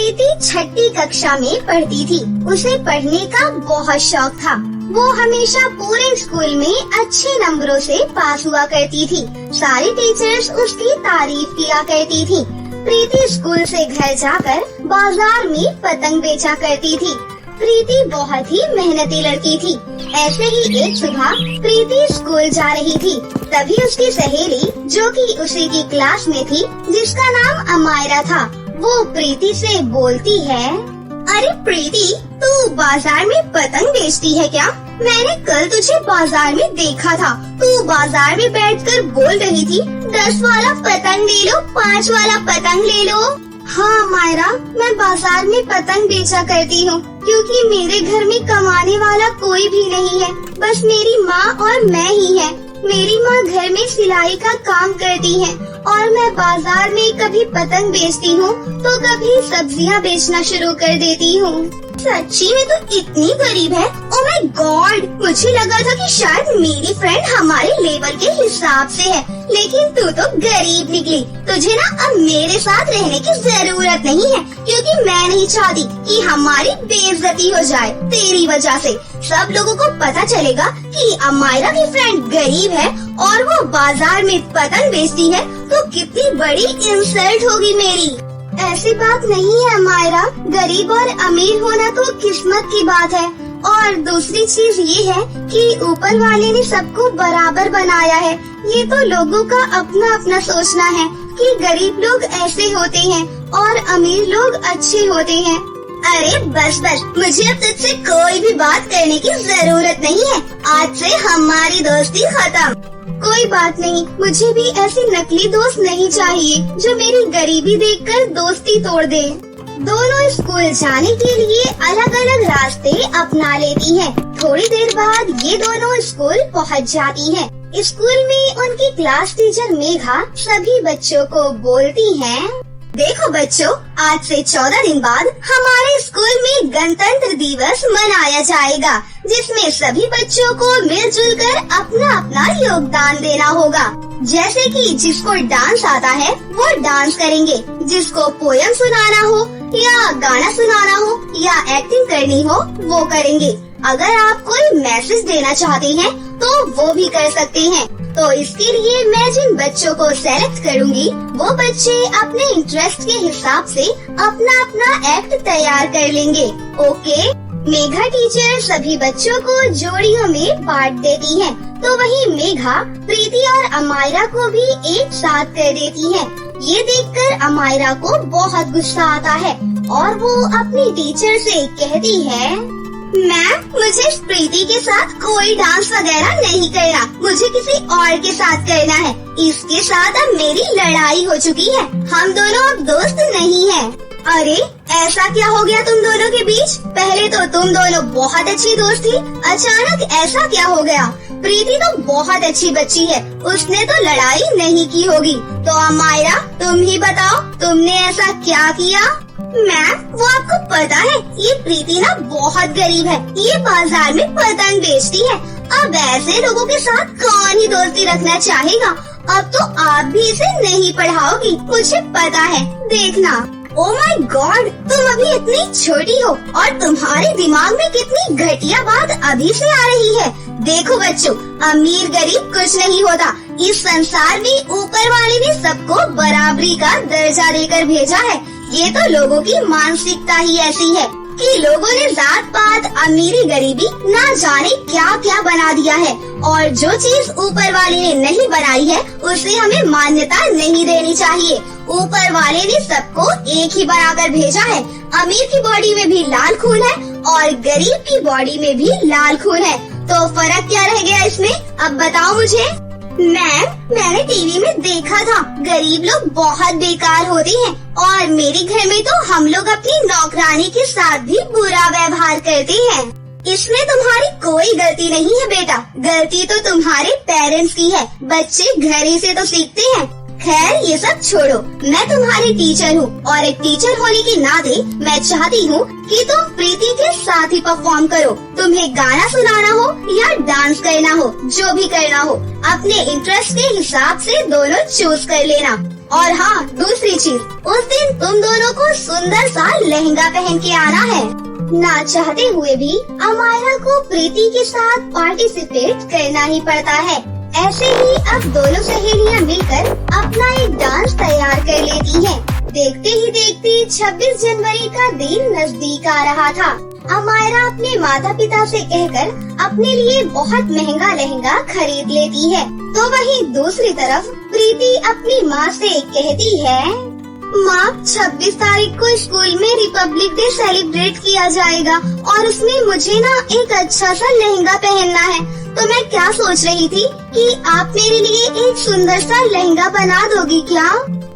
प्रीति छठी कक्षा में पढ़ती थी। उसे पढ़ने का बहुत शौक था। वो हमेशा पूरे स्कूल में अच्छे नंबरों से पास हुआ करती थी। सारी टीचर्स उसकी तारीफ किया करती थी। प्रीति स्कूल से घर जाकर बाजार में पतंग बेचा करती थी। प्रीति बहुत ही मेहनती लड़की थी। ऐसे ही एक सुबह प्रीति स्कूल जा रही थी। तभी उसकी सहेली, जो कि उसी की क्लास में थी, जिसका नाम अमायरा था, वो प्रीति से बोलती है, अरे प्रीति, तू बाजार में पतंग बेचती है क्या? मैंने कल तुझे बाजार में देखा था। तू बाजार में बैठकर बोल रही थी, 10 वाला पतंग ले लो, 5 वाला पतंग ले लो। हाँ मायरा, मैं बाजार में पतंग बेचा करती हूँ, क्योंकि मेरे घर में कमाने वाला कोई भी नहीं है, बस मेरी माँ और मैं ही है। मेरी माँ घर में सिलाई का काम करती है और मैं बाजार में कभी पतंग बेचती हूँ तो कभी सब्जियाँ बेचना शुरू कर देती हूँ। सच्ची में तो इतनी गरीब है? ओह माय गॉड, मुझे लगा था कि शायद मेरी फ्रेंड हमारे लेवल के हिसाब से है, लेकिन तू तो गरीब निकली। तुझे ना अब मेरे साथ रहने की जरूरत नहीं है, क्योंकि मैं नहीं चाहती कि हमारी बेइज्जती हो जाए तेरी वजह से। सब लोगों को पता चलेगा कि अमायरा की फ्रेंड गरीब है और वो बाजार में पतंग बेचती है, तो कितनी बड़ी इंसल्ट होगी मेरी। ऐसी बात नहीं है अमायरा, गरीब और अमीर होना तो किस्मत की बात है। और दूसरी चीज ये है कि ऊपर वाले ने सबको बराबर बनाया है। ये तो लोगों का अपना अपना सोचना है कि गरीब लोग ऐसे होते हैं और अमीर लोग अच्छे होते हैं। अरे बस बस, मुझे अब तुझसे कोई भी बात करने की जरूरत नहीं है। आज से हमारी दोस्ती खत्म। कोई बात नहीं, मुझे भी ऐसी नकली दोस्त नहीं चाहिए जो मेरी गरीबी देखकर दोस्ती तोड़ दे। दोनों स्कूल जाने के लिए अलग अलग रास्ते अपना लेती हैं। थोड़ी देर बाद ये दोनों स्कूल पहुंच जाती हैं। स्कूल में उनकी क्लास टीचर मेघा सभी बच्चों को बोलती है, देखो बच्चों, आज से 14 दिन बाद हमारे स्कूल में गणतंत्र दिवस मनाया जाएगा, जिसमें सभी बच्चों को मिलजुल कर अपना अपना योगदान देना होगा। जैसे कि जिसको डांस आता है वो डांस करेंगे, जिसको पोयम सुनाना हो या गाना सुनाना हो या एक्टिंग करनी हो वो करेंगे। अगर आप कोई मैसेज देना चाहते हैं तो वो भी कर सकते हैं। तो इसके लिए मैं जिन बच्चों को सेलेक्ट करूंगी वो बच्चे अपने इंटरेस्ट के हिसाब से अपना अपना एक्ट तैयार कर लेंगे। ओके? मेघा टीचर सभी बच्चों को जोड़ियों में बांट देती है, तो वही मेघा प्रीति और अमायरा को भी एक साथ कर देती है। ये देखकर अमायरा को बहुत गुस्सा आता है और वो अपनी टीचर से कहती है, मैम, मुझे प्रीति के साथ कोई डांस वगैरह नहीं करना, मुझे किसी और के साथ करना है। इसके साथ अब मेरी लड़ाई हो चुकी है, हम दोनों अब दोस्त नहीं हैं। अरे ऐसा क्या हो गया तुम दोनों के बीच? पहले तो तुम दोनों बहुत अच्छी दोस्त थी, अचानक ऐसा क्या हो गया? प्रीति तो बहुत अच्छी बच्ची है, उसने तो लड़ाई नहीं की होगी। तो अमायरा, तुम ही बताओ, तुमने ऐसा क्या किया? मैम, वो आपको पता है, ये प्रीति ना बहुत गरीब है, ये बाजार में पतंग बेचती है। अब ऐसे लोगों के साथ कौन ही दोस्ती रखना चाहेगा? अब तो आप भी इसे नहीं पढ़ाओगी, मुझे पता है, देखना। ओह माय गॉड, तुम अभी इतनी छोटी हो और तुम्हारे दिमाग में कितनी घटिया बात अभी से आ रही है। देखो बच्चों, अमीर गरीब कुछ नहीं होता। इस संसार में ऊपर वाले ने सबको बराबरी का दर्जा देकर भेजा है। ये तो लोगों की मानसिकता ही ऐसी है कि लोगों ने जात पात, अमीरी गरीबी ना जाने क्या क्या बना दिया है, और जो चीज ऊपर वाले ने नहीं बनाई है उसे हमें मान्यता नहीं देनी चाहिए। ऊपर वाले ने सबको एक ही बनाकर भेजा है। अमीर की बॉडी में भी लाल खून है और गरीब की बॉडी में भी लाल खून है, तो फर्क क्या रह गया इसमें? अब बताओ मुझे। मैम, मैंने टीवी में देखा था, गरीब लोग बहुत बेकार होते हैं और मेरे घर में तो हम लोग अपनी नौकरानी के साथ भी बुरा व्यवहार करते हैं। इसमें तुम्हारी कोई गलती नहीं है बेटा, गलती तो तुम्हारे पेरेंट्स की है। बच्चे घर ही से तो सीखते हैं। खैर ये सब छोड़ो, मैं तुम्हारी टीचर हूँ और एक टीचर होने के नाते मैं चाहती हूँ कि तुम प्रीति के साथ ही परफॉर्म करो। तुम्हें गाना सुनाना हो या डांस करना हो, जो भी करना हो, अपने इंटरेस्ट के हिसाब से दोनों चूज कर लेना। और हाँ, दूसरी चीज, उस दिन तुम दोनों को सुंदर सा लहंगा पहन के आना है। ना चाहते हुए भी अमायरा को प्रीति के साथ पार्टिसिपेट करना ही पड़ता है। ऐसे ही अब दोनों सहेलियां मिलकर अपना एक डांस तैयार कर लेती हैं। देखते ही देखते 26 जनवरी का दिन नजदीक आ रहा था। अमायरा अपने माता पिता से कहकर अपने लिए बहुत महंगा लहंगा खरीद लेती है, तो वहीं दूसरी तरफ प्रीति अपनी माँ से कहती है, माँ, 26 तारीख को स्कूल में रिपब्लिक डे सेलिब्रेट किया जाएगा और उसमें मुझे ना एक अच्छा सा लहंगा पहनना है। तो मैं क्या सोच रही थी कि आप मेरे लिए एक सुंदर सा लहंगा बना दोगी क्या?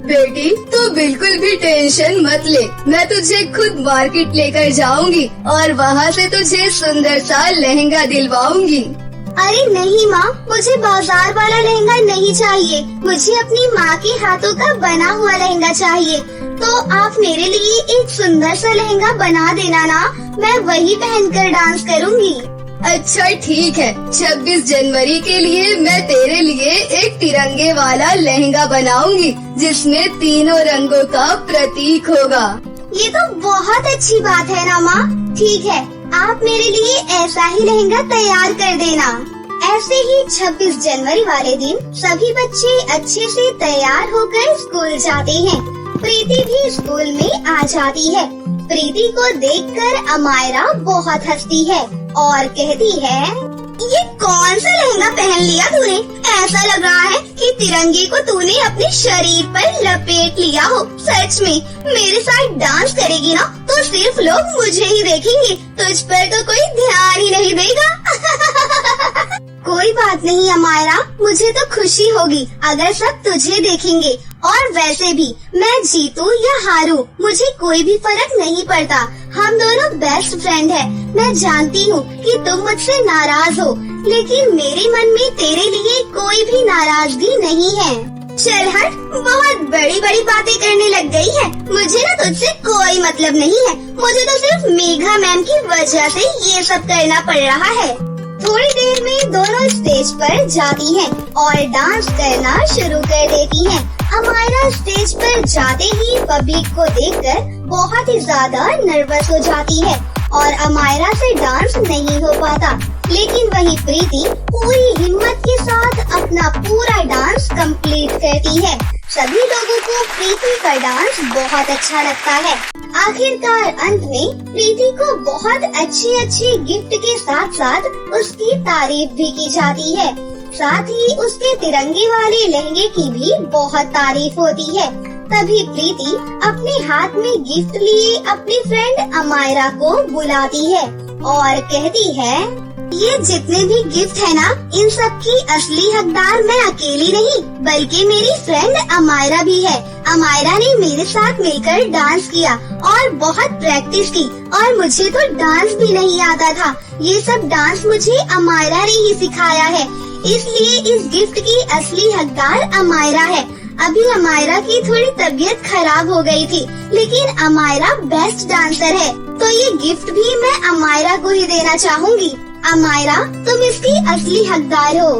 बेटी, तू बिल्कुल भी टेंशन मत ले, मैं तुझे खुद मार्केट लेकर जाऊंगी और वहाँ से तुझे सुंदर सा लहंगा दिलवाऊंगी। अरे नहीं माँ, मुझे बाजार वाला लहंगा नहीं चाहिए, मुझे अपनी माँ के हाथों का बना हुआ लहंगा चाहिए। तो आप मेरे लिए एक सुंदर सा लहंगा बना देना ना, मैं वही पहनकर डांस करूँगी। अच्छा ठीक है, 26 जनवरी के लिए मैं तेरे लिए एक तिरंगे वाला लहंगा बनाऊंगी जिसमें तीनों रंगों का प्रतीक होगा। ये तो बहुत अच्छी बात है ना माँ। ठीक है, आप मेरे लिए ऐसा ही लहंगा तैयार कर देना। ऐसे ही 26 जनवरी वाले दिन सभी बच्चे अच्छे से तैयार होकर स्कूल जाते हैं। प्रीति भी स्कूल में आ जाती है। प्रीति को देखकर अमायरा बहुत हंसती है और कहती है, ये कौन सा लहंगा पहन लिया तूने? ऐसा लग रहा है कि तिरंगे को तूने अपने शरीर पर लपेट लिया हो। सच में मेरे साथ डांस करेगी ना तो सिर्फ लोग मुझे ही देखेंगे, तुझ पर तो कोई ध्यान ही नहीं देगा। कोई बात नहीं अमायरा, मुझे तो खुशी होगी अगर सब तुझे देखेंगे। और वैसे भी मैं जीतूं या हारूं, मुझे कोई भी फर्क नहीं पड़ता। हम दोनों बेस्ट फ्रेंड हैं। मैं जानती हूँ कि तुम मुझसे नाराज हो, लेकिन मेरे मन में तेरे लिए कोई भी नाराजगी नहीं है। चल हट, बहुत बड़ी बड़ी बातें करने लग गई है। मुझे ना तुझसे कोई मतलब नहीं है। मुझे तो सिर्फ मेघा मैम की वजह से ये सब करना पड़ रहा है। थोड़ी देर में दोनों स्टेज पर जाती हैं और डांस करना शुरू कर देती हैं। अमायरा स्टेज पर जाते ही पब्लिक को देखकर बहुत ही ज्यादा नर्वस हो जाती है और अमायरा से डांस नहीं हो पाता। लेकिन वही प्रीति पूरी हिम्मत के साथ अपना पूरा डांस कंप्लीट करती है। सभी लोगों को प्रीति का डांस बहुत अच्छा लगता है। आखिरकार अंत में प्रीति को बहुत अच्छे गिफ्ट के साथ साथ उसकी तारीफ भी की जाती है। साथ ही उसके तिरंगे वाले लहंगे की भी बहुत तारीफ होती है। तभी प्रीति अपने हाथ में गिफ्ट लिए अपनी फ्रेंड अमायरा को बुलाती है और कहती है, ये जितने भी गिफ्ट है ना, इन सब की असली हकदार मैं अकेली नहीं बल्कि मेरी फ्रेंड अमायरा भी है। अमायरा ने मेरे साथ मिलकर डांस किया और बहुत प्रैक्टिस की और मुझे तो डांस भी नहीं आता था। ये सब डांस मुझे अमायरा ने ही सिखाया है, इसलिए इस गिफ्ट की असली हकदार अमायरा है। अभी अमायरा की थोड़ी तबीयत खराब हो गई थी, लेकिन अमायरा बेस्ट डांसर है, तो ये गिफ्ट भी मैं अमायरा को ही देना चाहूँगी। अमायरा, तुम इसकी असली हकदार हो।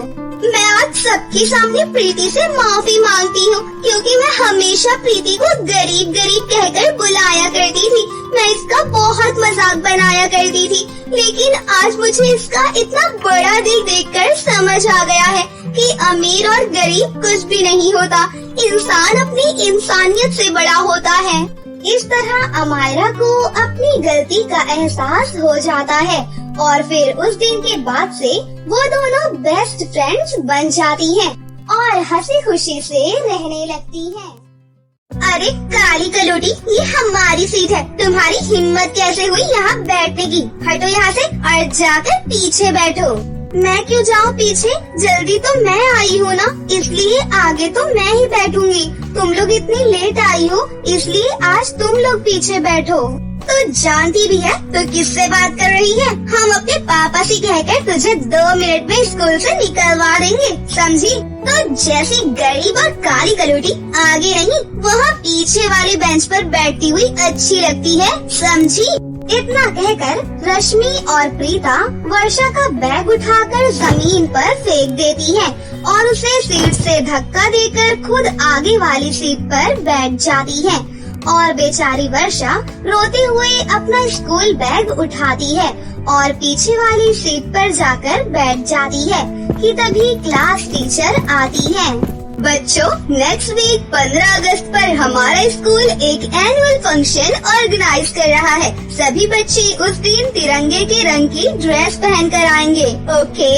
मैं आज सबके सामने प्रीति से माफी मांगती हूँ, क्योंकि मैं हमेशा प्रीति को गरीब कहकर बुलाया करती थी। मैं इसका बहुत मजाक बनाया करती थी, लेकिन आज मुझे इसका इतना बड़ा दिल देखकर समझ आ गया है कि अमीर और गरीब कुछ भी नहीं होता। इंसान अपनी इंसानियत से बड़ा होता है। इस तरह अमायरा को अपनी गलती का एहसास हो जाता है और फिर उस दिन के बाद से वो दोनों बेस्ट फ्रेंड्स बन जाती हैं और हंसी खुशी से रहने लगती हैं। अरे काली कलोटी, ये हमारी सीट है, तुम्हारी हिम्मत कैसे हुई यहाँ बैठने की? हटो यहाँ से और जाकर पीछे बैठो। मैं क्यों जाऊँ पीछे? जल्दी तो मैं आई हूँ ना, इसलिए आगे तो मैं ही बैठूंगी। तुम लोग इतनी लेट आई हो, इसलिए आज तुम लोग पीछे बैठो। तो जानती भी है तो किससे बात कर रही है? हम अपने पापा से कहकर तुझे 2 मिनट में स्कूल से निकलवा देंगे, समझी? तो जैसी गरीब और काली कलोटी आगे नहीं, वहाँ पीछे वाले बेंच पर बैठती हुई अच्छी लगती है, समझी? इतना कहकर रश्मि और प्रीता वर्षा का बैग उठाकर जमीन पर फेंक देती हैं और उसे सीट से धक्का देकर खुद आगे वाली सीट पर बैठ जाती है और बेचारी वर्षा रोते हुए अपना स्कूल बैग उठाती है और पीछे वाली सीट पर जाकर बैठ जाती है कि तभी क्लास टीचर आती है। बच्चों, नेक्स्ट वीक 15 अगस्त पर हमारा स्कूल एक एनुअल फंक्शन ऑर्गेनाइज कर रहा है। सभी बच्चे उस दिन तिरंगे के रंग की ड्रेस पहन कर आएंगे। Okay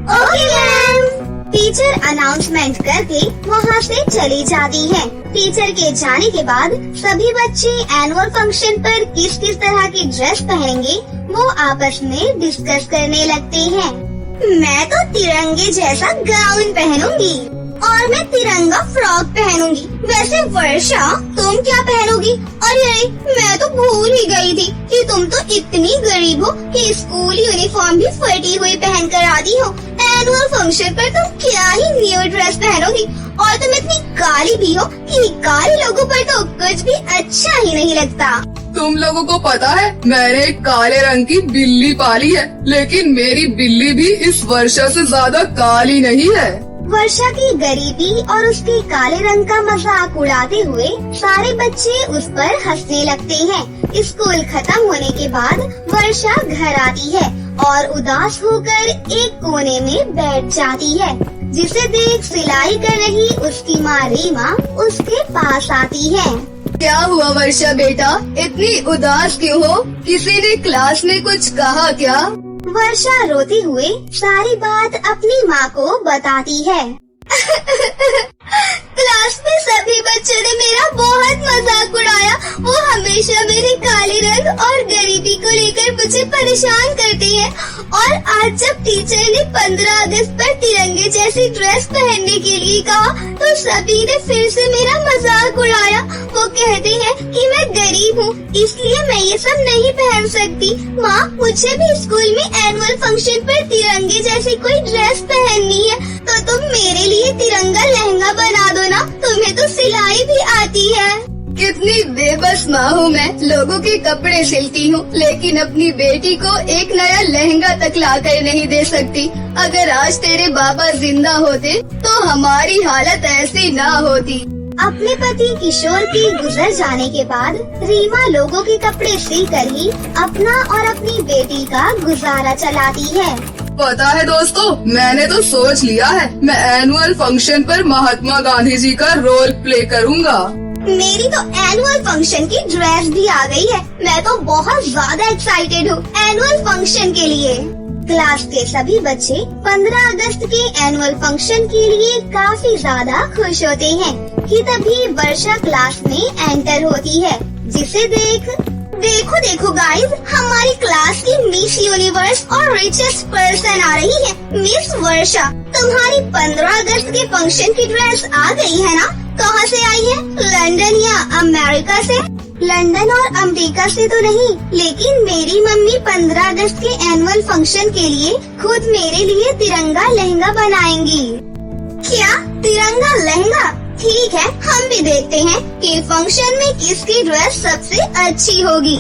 ma'am. टीचर अनाउंसमेंट करके वहाँ से चली जाती है। टीचर के जाने के बाद सभी बच्चे एनुअल फंक्शन पर किस किस तरह की ड्रेस पहनेंगे वो आपस में डिस्कस करने लगते हैं। मैं तो तिरंगे जैसा गाउन पहनूंगी और मैं तिरंगा फ्रॉक पहनूंगी। वैसे वर्षा, तुम क्या पहनोगी? अरे मैं तो भूल ही गई थी कि तुम तो इतनी गरीब हो कि स्कूल यूनिफॉर्म भी फटी हुई पहन कर आती हो। एनुअल फंक्शन पर तुम क्या ही न्यू ड्रेस पहनोगी और तुम इतनी काली भी हो कि काले लोगों पर तो कुछ भी अच्छा ही नहीं लगता। तुम लोगों को पता है, मैंने एक काले रंग की बिल्ली पाली है, लेकिन मेरी बिल्ली भी इस वर्षा से ज्यादा काली नहीं है। वर्षा की गरीबी और उसके काले रंग का मजाक उड़ाते हुए सारे बच्चे उस पर हंसने लगते हैं। स्कूल खत्म होने के बाद वर्षा घर आती है और उदास होकर एक कोने में बैठ जाती है, जिसे देख सिलाई कर रही उसकी माँ रीमा उसके पास आती है। क्या हुआ वर्षा बेटा, इतनी उदास क्यों हो? किसी ने क्लास में कुछ कहा क्या? वर्षा रोते हुए सारी बात अपनी माँ को बताती है। क्लास में सभी बच्चों ने मेरा बहुत मजाक उड़ाया। वो हमेशा मेरे काले रंग और गरीबी को लेकर मुझे परेशान करते हैं और आज जब टीचर ने 15 अगस्त पर तिरंगे जैसी ड्रेस पहनने के लिए कहा तो सभी ने फिर से मेरा मजाक उड़ाया। वो कहते हैं कि मैं गरीब हूँ, इसलिए मैं ये सब नहीं पहन सकती। माँ, मुझे भी स्कूल में एनुअल फंक्शन पर तिरंगे जैसी कोई ड्रेस पहननी है, तो तुम मेरे लिए तिरंगा लहंगा बना दो ना, तुम्हें तो सिलाई भी आती है। कितनी बेबस माँ हूँ मैं, लोगों के कपड़े सिलती हूँ लेकिन अपनी बेटी को एक नया लहंगा तक ला कर नहीं दे सकती। अगर आज तेरे बाबा जिंदा होते तो हमारी हालत ऐसी ना होती। अपने पति किशोर के गुजर जाने के बाद रीमा लोगों के कपड़े सिलकर ही अपना और अपनी बेटी का गुजारा चलाती है। पता है दोस्तों, मैंने तो सोच लिया है, मैं एनुअल फंक्शन पर महात्मा गांधी जी का रोल प्ले करूँगा। मेरी तो एनुअल फंक्शन की ड्रेस भी आ गई है। मैं तो बहुत ज्यादा एक्साइटेड हूँ एनुअल फंक्शन के लिए। क्लास के सभी बच्चे 15 अगस्त के एनुअल फंक्शन के लिए काफी ज्यादा खुश होते हैं कि तभी वर्षा क्लास में एंटर होती है, जिसे देखो गाइस, हमारी क्लास की मिस यूनिवर्स और रिचेस्ट पर्सन आ रही है। मिस वर्षा, तुम्हारी 15 अगस्त के फंक्शन की ड्रेस आ गई है ना? कहाँ से आई है? लंदन या अमेरिका से? लंदन और अमेरिका से तो नहीं, लेकिन मेरी मम्मी 15 अगस्त के एनुअल फंक्शन के लिए खुद मेरे लिए तिरंगा लहंगा बनाएंगी। क्या तिरंगा लहंगा? ठीक है, हम भी देखते हैं कि फंक्शन में किसकी ड्रेस सबसे अच्छी होगी।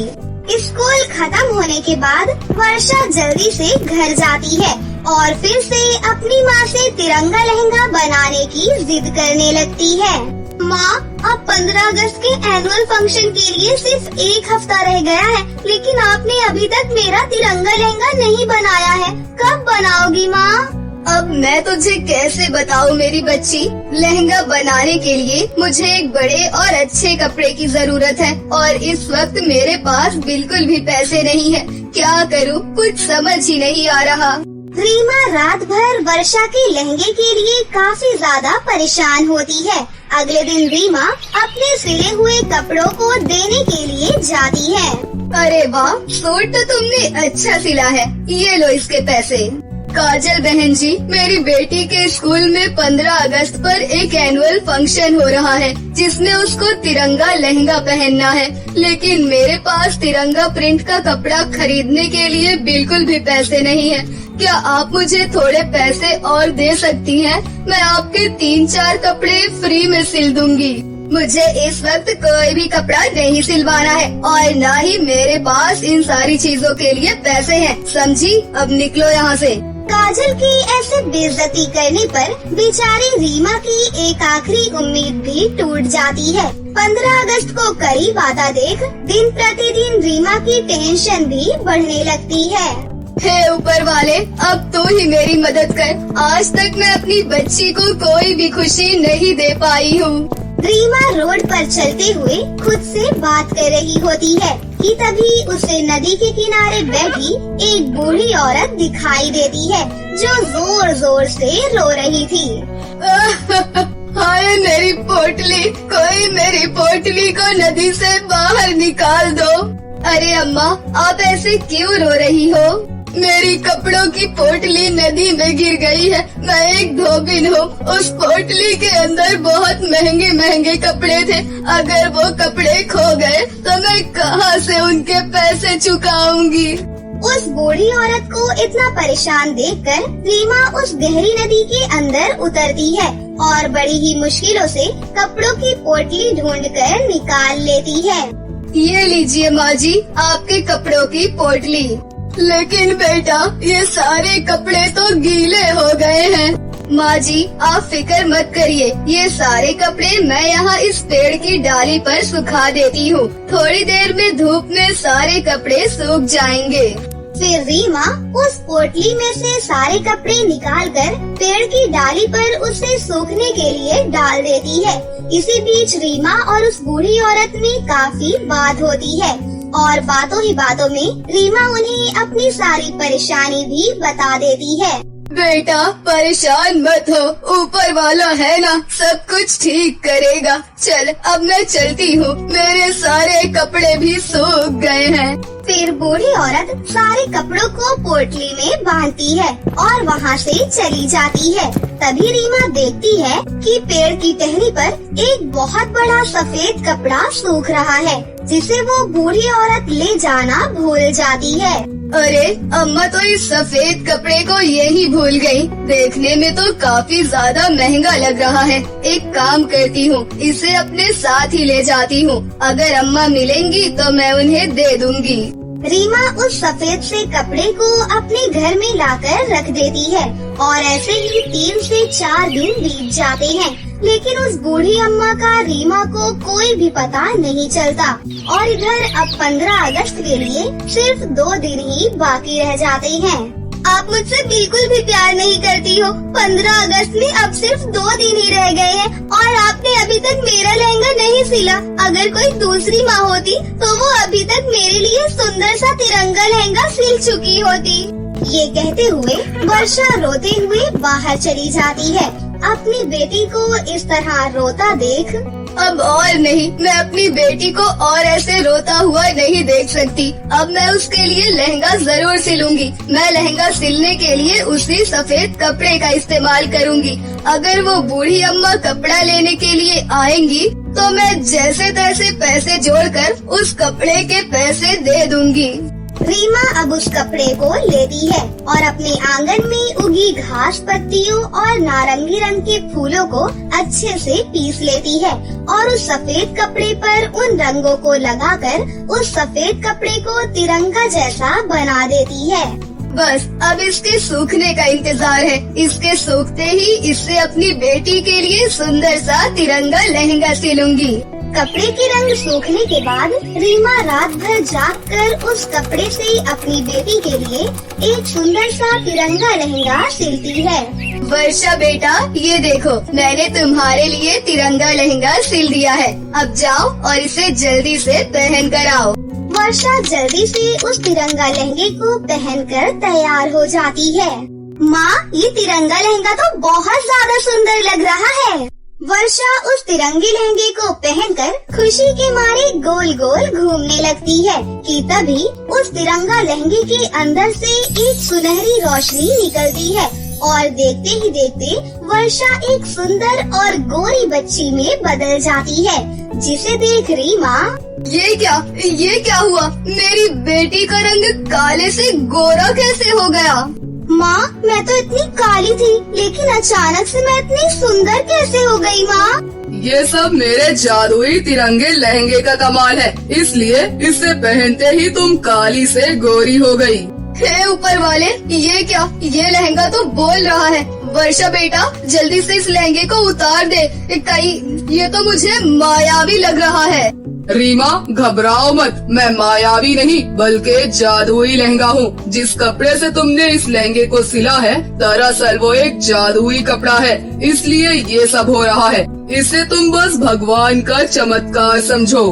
स्कूल खत्म होने के बाद वर्षा जल्दी से घर जाती है और फिर से अपनी माँ से तिरंगा लहंगा बनाने की जिद करने लगती है। माँ, अब 15 अगस्त के एनुअल फंक्शन के लिए सिर्फ एक हफ्ता रह गया है, लेकिन आपने अभी तक मेरा तिरंगा लहंगा नहीं बनाया है। कब बनाओगी माँ? अब मैं तुझे कैसे बताऊँ मेरी बच्ची, लहंगा बनाने के लिए मुझे एक बड़े और अच्छे कपड़े की जरूरत है और इस वक्त मेरे पास बिल्कुल भी पैसे नहीं है। क्या करूँ, कुछ समझ ही नहीं आ रहा। रीमा रात भर वर्षा के लहंगे के लिए काफी ज्यादा परेशान होती है। अगले दिन रीमा अपने सिले हुए कपड़ों को देने के लिए जाती है। अरे वाह, सूट तो तुमने अच्छा सिला है, ये लो इसके पैसे। काजल बहन जी, मेरी बेटी के स्कूल में 15 अगस्त पर एक एनुअल फंक्शन हो रहा है जिसमें उसको तिरंगा लहंगा पहनना है, लेकिन मेरे पास तिरंगा प्रिंट का कपड़ा खरीदने के लिए बिल्कुल भी पैसे नहीं है। क्या आप मुझे थोड़े पैसे और दे सकती हैं? मैं आपके 3-4 कपड़े फ्री में सिल दूंगी। मुझे इस वक्त कोई भी कपड़ा नहीं सिलवाना है और न ही मेरे पास इन सारी चीजों के लिए पैसे हैं, समझी? अब निकलो यहाँ से। काजल की ऐसे बेइज्जती करने पर बेचारी रीमा की एक आखिरी उम्मीद भी टूट जाती है। 15 अगस्त को करीब आता देख दिन प्रतिदिन रीमा की टेंशन भी बढ़ने लगती है। हे ऊपर वाले, अब तू ही मेरी मदद कर। आज तक मैं अपनी बच्ची को कोई भी खुशी नहीं दे पाई हूँ। रीमा रोड पर चलते हुए खुद से बात कर रही होती है कि तभी उसे नदी के किनारे बैठी एक बूढ़ी औरत दिखाई देती है जो जोर जोर से रो रही थी। हाय मेरी पोटली, कोई मेरी पोटली को नदी से बाहर निकाल दो। अरे अम्मा, आप ऐसे क्यों रो रही हो? मेरी कपड़ों की पोटली नदी में गिर गई है। मैं एक धोबिन हूँ। उस पोटली के अंदर बहुत महंगे महंगे कपड़े थे। अगर वो कपड़े खो गए तो मैं कहाँ से उनके पैसे चुकाऊंगी? उस बूढ़ी औरत को इतना परेशान देखकर रीमा उस गहरी नदी के अंदर उतरती है और बड़ी ही मुश्किलों से कपड़ों की पोटली ढूंढकर निकाल लेती है। ये लीजिए माँ जी, आपके कपड़ों की पोटली। लेकिन बेटा, ये सारे कपड़े तो गीले हो गए हैं। माँ जी, आप फिक्र मत करिए, ये सारे कपड़े मैं यहाँ इस पेड़ की डाली पर सुखा देती हूँ। थोड़ी देर में धूप में सारे कपड़े सूख जाएंगे। फिर रीमा उस पोटली में से सारे कपड़े निकालकर पेड़ की डाली पर उसे सूखने के लिए डाल देती है। इसी बीच रीमा और उस बूढ़ी औरत में काफी बात होती है और बातों ही बातों में रीमा उन्हें अपनी सारी परेशानी भी बता देती है। बेटा, परेशान मत हो, ऊपर वाला है ना, सब कुछ ठीक करेगा। चल, अब मैं चलती हूँ, मेरे सारे कपड़े भी सूख गए हैं। फिर बूढ़ी औरत सारे कपड़ों को पोटली में बांधती है और वहाँ से चली जाती है। तभी रीमा देखती है कि पेड़ की टहनी पर एक बहुत बड़ा सफेद कपड़ा सूख रहा है, जिसे वो बूढ़ी औरत ले जाना भूल जाती है। अरे अम्मा तो इस सफेद कपड़े को यही भूल गई। देखने में तो काफी ज्यादा महंगा लग रहा है। एक काम करती हूँ, इसे अपने साथ ही ले जाती हूँ। अगर अम्मा मिलेंगी तो मैं उन्हें दे दूंगी। रीमा उस सफेद से कपड़े को अपने घर में लाकर रख देती है और ऐसे ही 3 से 4 दिन बीत जाते हैं, लेकिन उस बूढ़ी अम्मा का रीमा को कोई भी पता नहीं चलता। और इधर अब 15 अगस्त के लिए सिर्फ 2 दिन ही बाकी रह जाते हैं। आप मुझसे बिल्कुल भी प्यार नहीं करती हो। 15 अगस्त में अब सिर्फ 2 दिन ही रह गए हैं और आपने अभी तक मेरा लहंगा नहीं सिला। अगर कोई दूसरी माँ होती तो वो अभी तक मेरे लिए सुंदर सा तिरंगा लहंगा सिल चुकी होती। ये कहते हुए वर्षा रोते हुए बाहर चली जाती है। अपनी बेटी को इस तरह रोता देख अब और नहीं, मैं अपनी बेटी को और ऐसे रोता हुआ नहीं देख सकती। अब मैं उसके लिए लहंगा जरूर सिलूंगी। मैं लहंगा सिलने के लिए उसी सफेद कपड़े का इस्तेमाल करूंगी। अगर वो बूढ़ी अम्मा कपड़ा लेने के लिए आएंगी तो मैं जैसे तैसे पैसे जोड़कर उस कपड़े के पैसे दे दूंगी। रीमा अब उस कपड़े को लेती है और अपने आंगन में उगी घास, पत्तियों और नारंगी रंग के फूलों को अच्छे से पीस लेती है और उस सफेद कपड़े पर उन रंगों को लगाकर उस सफेद कपड़े को तिरंगा जैसा बना देती है। बस अब इसके सूखने का इंतजार है। इसके सूखते ही इससे अपनी बेटी के लिए सुंदर सा तिरंगा लहंगा सिलूंगी। कपड़े के रंग सूखने के बाद रीमा रात भर जागकर उस कपड़े से अपनी बेटी के लिए एक सुंदर सा तिरंगा लहंगा सिलती है। वर्षा बेटा, ये देखो, मैंने तुम्हारे लिए तिरंगा लहंगा सिल दिया है। अब जाओ और इसे जल्दी से पहन कर आओ। वर्षा जल्दी से उस तिरंगा लहंगे को पहनकर तैयार हो जाती है। माँ, ये तिरंगा लहंगा तो बहुत ज्यादा सुंदर लग रहा है। वर्षा उस तिरंगे लहंगे को पहनकर खुशी के मारे गोल गोल घूमने लगती है कि तभी उस तिरंगा लहंगे के अंदर से एक सुनहरी रोशनी निकलती है और देखते ही देखते वर्षा एक सुंदर और गोरी बच्ची में बदल जाती है, जिसे देख रीमा ये क्या हुआ? मेरी बेटी का रंग काले से गोरा कैसे हो गया? माँ, मैं तो इतनी काली थी, लेकिन अचानक से मैं इतनी सुंदर कैसे हो गई माँ? ये सब मेरे जादुई तिरंगे लहंगे का कमाल है, इसलिए इसे पहनते ही तुम काली से गोरी हो गई। हे ऊपर वाले, ये क्या? ये लहंगा तो बोल रहा है। वर्षा बेटा, जल्दी से इस लहंगे को उतार दे, कहीं ये तो मुझे मायावी लग रहा है। रीमा, घबराओ मत, मैं मायावी नहीं बल्कि जादुई लहंगा हूँ। जिस कपड़े से तुमने इस लहंगे को सिला है, दरअसल वो एक जादुई कपड़ा है, इसलिए ये सब हो रहा है। इसे तुम बस भगवान का चमत्कार समझो।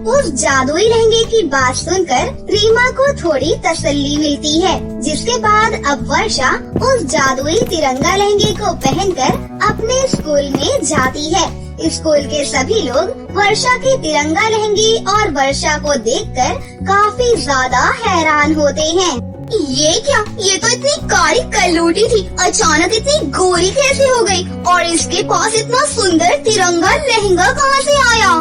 उस जादुई लहंगे की बात सुनकर रीमा को थोड़ी तसल्ली मिलती है, जिसके बाद अब वर्षा उस जादुई तिरंगा लहंगे को पहनकर अपने स्कूल में जाती है। स्कूल के सभी लोग वर्षा के तिरंगा लहंगे और वर्षा को देखकर काफी ज्यादा हैरान होते हैं। ये क्या? ये तो इतनी काली कलूटी थी, अचानक इतनी गोरी कैसे हो गई? और इसके पास इतना सुंदर तिरंगा लहंगा कहाँ से आया?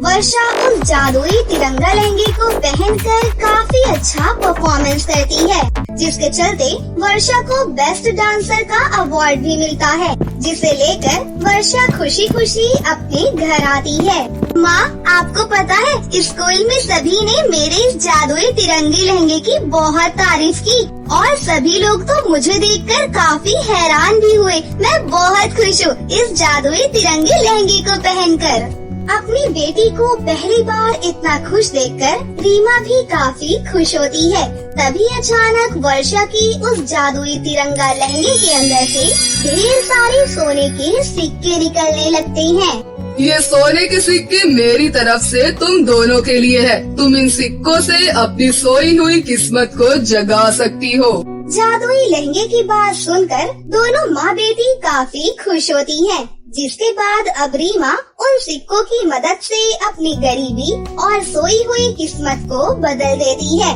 वर्षा उस जादुई तिरंगा लहंगे को पहनकर काफी अच्छा परफॉर्मेंस करती है, जिसके चलते वर्षा को बेस्ट डांसर का अवार्ड भी मिलता है, जिसे लेकर वर्षा खुशी खुशी अपने घर आती है। माँ, आपको पता है स्कूल में सभी ने मेरे इस जादुई तिरंगे लहंगे की बहुत तारीफ की और सभी लोग तो मुझे देखकर काफी हैरान भी हुए। मैं बहुत खुश हूँ इस जादुई तिरंगे लहंगे को पहनकर। अपनी बेटी को पहली बार इतना खुश देखकर रीमा भी काफी खुश होती है। तभी अचानक वर्षा की उस जादुई तिरंगा लहंगे के अंदर से ढेर सारे सोने के सिक्के निकलने लगते हैं। ये सोने के सिक्के मेरी तरफ से तुम दोनों के लिए है। तुम इन सिक्कों से अपनी सोई हुई किस्मत को जगा सकती हो। जादुई लहंगे की बात सुनकर दोनों माँ बेटी काफी खुश होती हैं। जिसके बाद अब रीमा उन सिक्कों की मदद से अपनी गरीबी और सोई हुई किस्मत को बदल देती है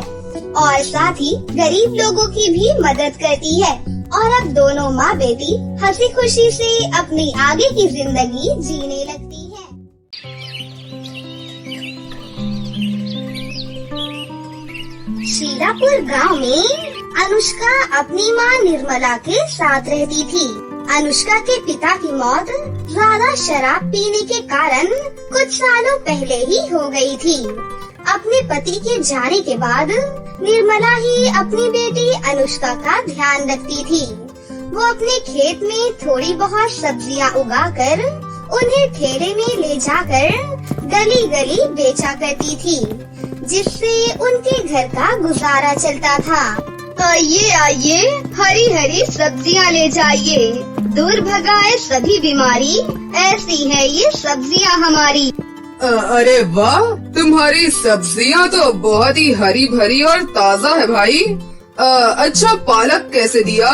और साथ ही गरीब लोगों की भी मदद करती है। और अब दोनों माँ बेटी हंसी खुशी से अपनी आगे की जिंदगी जीने लगती है। शीरापुर गांव में अनुष्का अपनी माँ निर्मला के साथ रहती थी। अनुष्का के पिता की मौत ज्यादा शराब पीने के कारण कुछ सालों पहले ही हो गई थी। अपने पति के जाने के बाद निर्मला ही अपनी बेटी अनुष्का का ध्यान रखती थी। वो अपने खेत में थोड़ी बहुत सब्जियां उगाकर उन्हें ठेले में ले जाकर गली गली बेचा करती थी, जिससे उनके घर का गुजारा चलता था। आइए आइए, हरी हरी सब्जियां ले जाइए, दूर भगाए सभी बीमारी, ऐसी है ये सब्जियां हमारी। अरे वाह, तुम्हारी सब्जियां तो बहुत ही हरी भरी और ताज़ा है भाई। अच्छा, पालक कैसे दिया?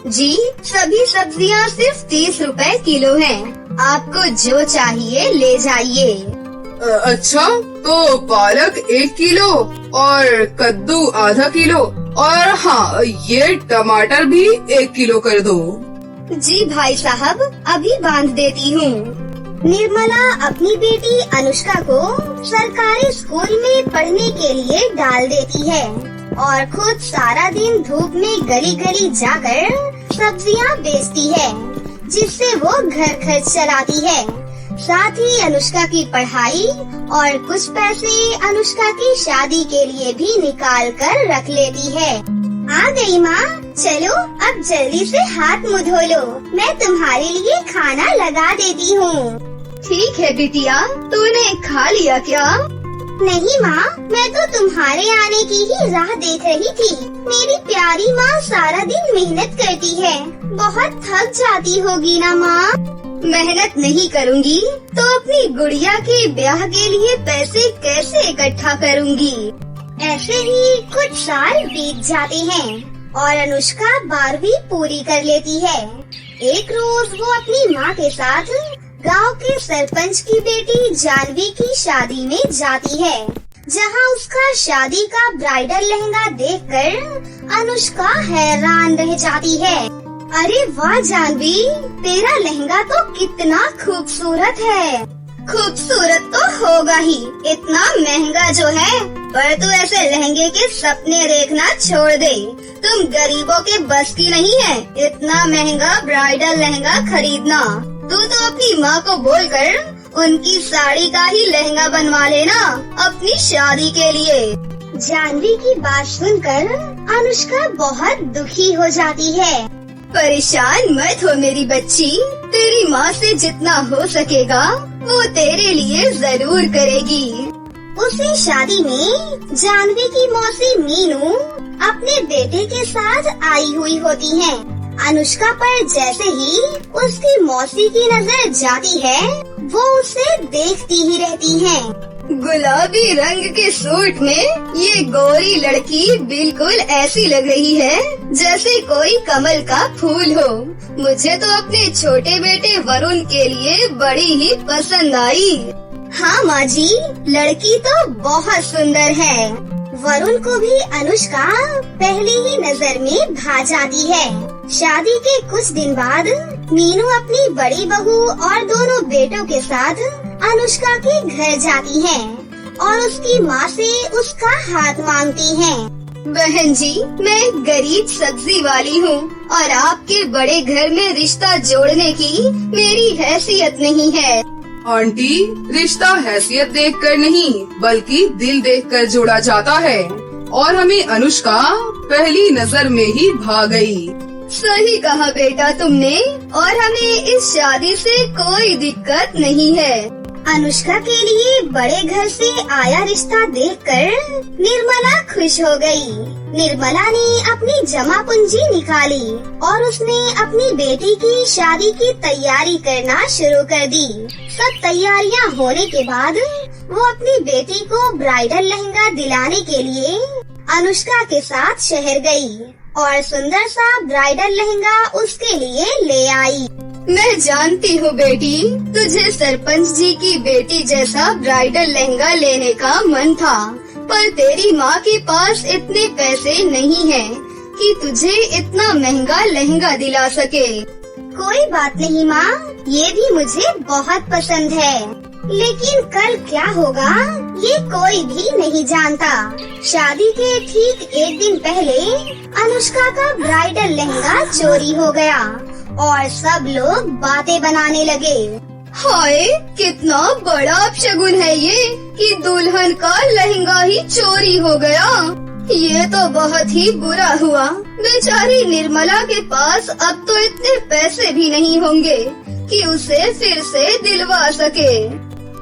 जी, सभी सब्जियां सिर्फ 30 रुपए किलो हैं। आपको जो चाहिए ले जाइए। अच्छा, तो पालक 1 किलो और कद्दू आधा किलो और हाँ, ये टमाटर भी 1 किलो कर दो। जी भाई साहब, अभी बांध देती हूँ। निर्मला अपनी बेटी अनुष्का को सरकारी स्कूल में पढ़ने के लिए डाल देती है और खुद सारा दिन धूप में गली गली जाकर सब्जियां बेचती है, जिससे वो घर खर्च चलाती है। साथ ही अनुष्का की पढ़ाई और कुछ पैसे अनुष्का की शादी के लिए भी निकाल कर रख लेती है। आ गई माँ, चलो अब जल्दी से हाथ मुँह धो लो, मैं तुम्हारे लिए खाना लगा देती हूँ। ठीक है बिटिया, तूने खा लिया क्या? नहीं माँ, मैं तो तुम्हारे आने की ही राह देख रही थी। मेरी प्यारी माँ सारा दिन मेहनत करती है, बहुत थक जाती होगी ना माँ? मेहनत नहीं करूँगी तो अपनी गुड़िया के ब्याह के लिए पैसे कैसे इकट्ठा करूँगी? ऐसे ही कुछ साल बीत जाते हैं और अनुष्का 12वीं पूरी कर लेती है। एक रोज वो अपनी माँ के साथ गांव के सरपंच की बेटी जानवी की शादी में जाती है, जहां उसका शादी का ब्राइडल लहंगा देखकर अनुष्का हैरान रह जाती है। अरे वाह जानवी, तेरा लहंगा तो कितना खूबसूरत है। खूबसूरत तो होगा ही, इतना महंगा जो है, पर तू ऐसे लहंगे के सपने देखना छोड़ दे। तुम गरीबों के बस की नहीं है इतना महंगा ब्राइडल लहंगा खरीदना। तू तो अपनी माँ को बोलकर उनकी साड़ी का ही लहंगा बनवा लेना अपनी शादी के लिए। जानवी की बात सुनकर अनुष्का बहुत दुखी हो जाती है। परेशान मत हो मेरी बच्ची, तेरी माँ से जितना हो सकेगा वो तेरे लिए जरूर करेगी। उसी शादी में जानवी की मौसी मीनू अपने बेटे के साथ आई हुई होती हैं। अनुष्का पर जैसे ही उसकी मौसी की नजर जाती है वो उसे देखती ही रहती हैं। गुलाबी रंग के सूट में ये गोरी लड़की बिल्कुल ऐसी लग रही है जैसे कोई कमल का फूल हो। मुझे तो अपने छोटे बेटे वरुण के लिए बड़ी ही पसंद आई। हाँ माँ जी, लड़की तो बहुत सुंदर है। वरुण को भी अनुष्का पहली ही नजर में भा जाती है। शादी के कुछ दिन बाद मीनू अपनी बड़ी बहू और दोनों बेटों के साथ अनुष्का के घर जाती है और उसकी माँ से उसका हाथ मांगती है। बहन जी, मैं गरीब सब्जी वाली हूँ और आपके बड़े घर में रिश्ता जोड़ने की मेरी हैसियत नहीं है। आंटी, रिश्ता हैसियत देखकर नहीं बल्कि दिल देखकर जोड़ा जाता है और हमें अनुष्का पहली नजर में ही भा गई। सही कहा बेटा तुमने, और हमें इस शादी से कोई दिक्कत नहीं है। अनुष्का के लिए बड़े घर से आया रिश्ता देखकर निर्मला खुश हो गई। निर्मला ने अपनी जमा पूंजी निकाली और उसने अपनी बेटी की शादी की तैयारी करना शुरू कर दी। सब तैयारियां होने के बाद वो अपनी बेटी को ब्राइडल लहंगा दिलाने के लिए अनुष्का के साथ शहर गई और सुंदर सा ब्राइडल लहंगा उसके लिए ले आई। मैं जानती हूँ बेटी, तुझे सरपंच जी की बेटी जैसा ब्राइडल लहंगा लेने का मन था, पर तेरी माँ के पास इतने पैसे नहीं हैं कि तुझे इतना महंगा लहंगा दिला सके। कोई बात नहीं माँ, ये भी मुझे बहुत पसंद है, लेकिन कल क्या होगा ये कोई भी नहीं जानता। शादी के ठीक एक दिन पहले अनुष्का का ब्राइडल लहंगा चोरी हो गया और सब लोग बातें बनाने लगे। हाय, कितना बड़ा अपशगुन है ये कि दुल्हन का लहंगा ही चोरी हो गया। ये तो बहुत ही बुरा हुआ। बेचारी निर्मला के पास अब तो इतने पैसे भी नहीं होंगे कि उसे फिर से दिलवा सके।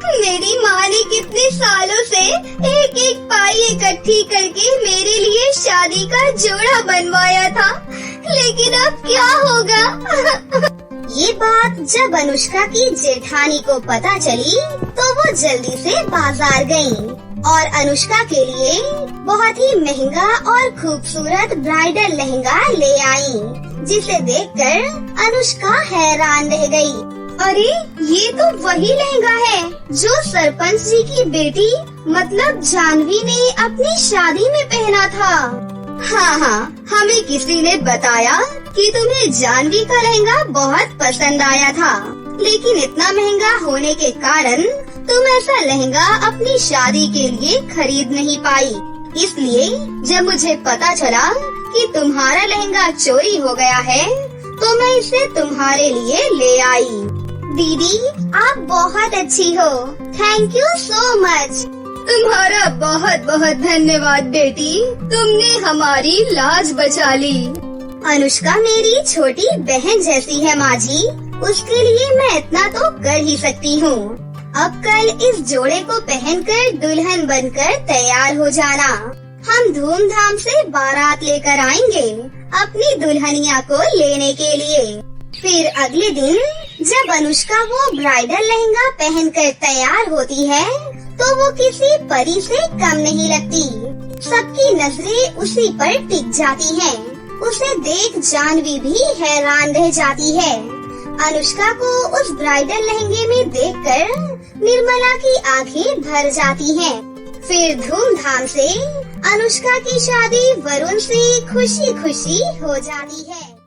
मेरी माँ ने कितने सालों से एक एक पाई इकट्ठी करके मेरे लिए शादी का जोड़ा बनवाया था, लेकिन अब क्या होगा? ये बात जब अनुष्का की जेठानी को पता चली तो वो जल्दी से बाजार गई और अनुष्का के लिए बहुत ही महंगा और खूबसूरत ब्राइडल लहंगा ले आई, जिसे देखकर अनुष्का हैरान रह गई। अरे, ये तो वही लहंगा है जो सरपंच जी की बेटी मतलब जानवी ने अपनी शादी में पहना था। हाँ, हमें किसी ने बताया कि तुम्हें जानवी का लहंगा बहुत पसंद आया था, लेकिन इतना महंगा होने के कारण तुम ऐसा लहंगा अपनी शादी के लिए खरीद नहीं पाई। इसलिए जब मुझे पता चला कि तुम्हारा लहंगा चोरी हो गया है तो मैं इसे तुम्हारे लिए ले आई। दीदी, आप बहुत अच्छी हो। Thank you so much. तुम्हारा बहुत बहुत धन्यवाद बेटी, तुमने हमारी लाज बचा ली। अनुष्का मेरी छोटी बहन जैसी है माँ जी, उसके लिए मैं इतना तो कर ही सकती हूँ। अब कल इस जोड़े को पहनकर दुल्हन बनकर तैयार हो जाना। हम धूमधाम से बारात लेकर आएंगे अपनी दुल्हनिया को लेने के लिए। फिर अगले दिन जब अनुष्का वो ब्राइडल लहंगा पहनकर तैयार होती है तो वो किसी परी से कम नहीं लगती। सबकी नजरें उसी पर टिक जाती हैं। उसे देख जानवी भी हैरान रह जाती है। अनुष्का को उस ब्राइडल लहंगे में देखकर निर्मला की आंखें भर जाती हैं। फिर धूमधाम से अनुष्का की शादी वरुण से खुशी खुशी हो जाती है।